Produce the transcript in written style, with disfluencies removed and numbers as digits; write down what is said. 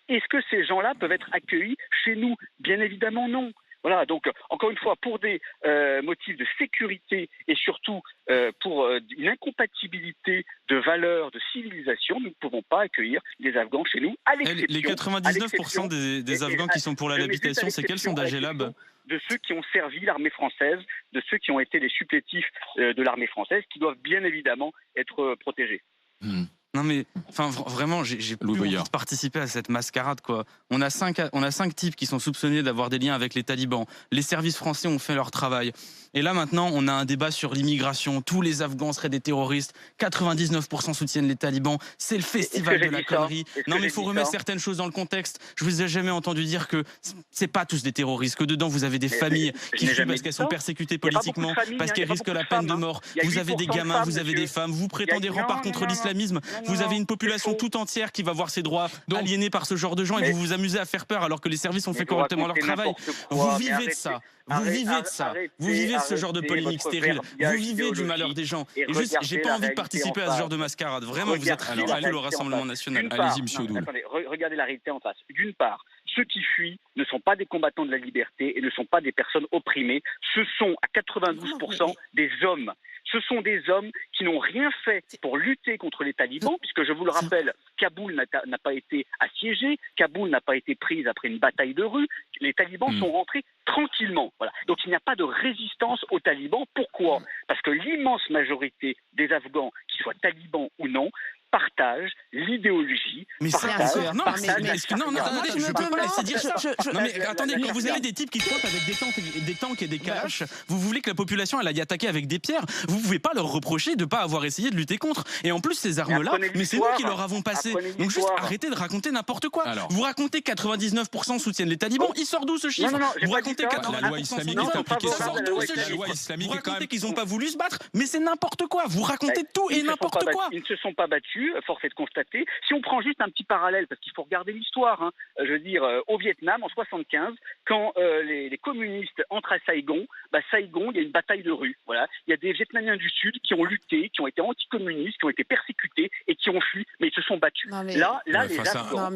Est-ce que ces gens-là peuvent être accueillis chez nous? Bien évidemment non. Voilà, donc encore une fois, pour des motifs de sécurité et surtout pour une incompatibilité de valeurs, de civilisation, nous ne pouvons pas accueillir des Afghans chez nous, à l'exception... Les 99% des Afghans qui sont pour l'habitation, c'est quels sondage Lab? De ceux qui ont servi l'armée française, de ceux qui ont été les supplétifs de l'armée française, qui doivent bien évidemment être protégés. Non mais, enfin vraiment, j'ai plus envie de participer à cette mascarade quoi. On a cinq types qui sont soupçonnés d'avoir des liens avec les talibans. Les services français ont fait leur travail. Et là maintenant, on a un débat sur l'immigration. Tous les Afghans seraient des terroristes. 99% soutiennent les talibans. C'est le festival de la connerie. Non mais il faut remettre certaines choses dans le contexte. Je vous ai jamais entendu dire que c'est pas tous des terroristes, que dedans vous avez des familles qui fuient parce qu'elles sont persécutées politiquement, parce qu'elles risquent la peine de mort. Vous avez des gamins, vous avez des femmes. Vous prétendez rempart contre l'islamisme. Vous avez une population tout entière qui va voir ses droits aliénés par ce genre de gens et vous vous amusez à faire peur alors que les services ont fait correctement leur travail. Vous vivez de ça. Vous vivez de ça. Vous vivez de ce genre de polémique stérile. Vous vivez du malheur des gens. Et juste, j'ai pas envie de participer à ce genre de mascarade. Vraiment, vous êtes ridicule au Rassemblement national. Allez-y, monsieur Odoul. Regardez la réalité en face. D'une part, ceux qui fuient ne sont pas des combattants de la liberté et ne sont pas des personnes opprimées. Ce sont à 92% des hommes. Ce sont des hommes qui n'ont rien fait pour lutter contre les talibans, puisque je vous le rappelle, Kaboul n'a pas été assiégée, Kaboul n'a pas été prise après une bataille de rue, les talibans sont rentrés tranquillement. Voilà. Donc il n'y a pas de résistance aux talibans. Pourquoi? Parce que l'immense majorité des Afghans, qu'ils soient talibans ou non, partagent l'idéologie. Mais c'est un non, je peux pas laisser dire ça. Non mais attendez, quand vous avez des types qui se pointent avec des tanks et des kalash, vous voulez que la population elle aille attaquer avec des pierres, vous pouvez pas leur reprocher de pas avoir essayé de lutter contre. Et en plus ces armes-là, mais c'est nous qui leur avons passé. Donc juste arrêtez de raconter n'importe quoi. Vous racontez 99% soutiennent les talibans, il sort d'où ce chiffre? Vous racontez 80% la loi islamique est appliquée sur vous racontez qu'ils ont pas voulu se battre, mais c'est n'importe quoi. Vous racontez tout et n'importe quoi. Ils ne se sont pas battus. Force est de constater. Si on prend juste un petit parallèle, parce qu'il faut regarder l'histoire, je veux dire, au Vietnam, en 75, quand les communistes entrent à Saigon, Saigon, il y a une bataille de rue. Voilà. Il y a des Vietnamiens du Sud qui ont lutté, qui ont été anticommunistes, qui ont été persécutés et qui ont fui, mais ils se sont battus. Là, les Afghans...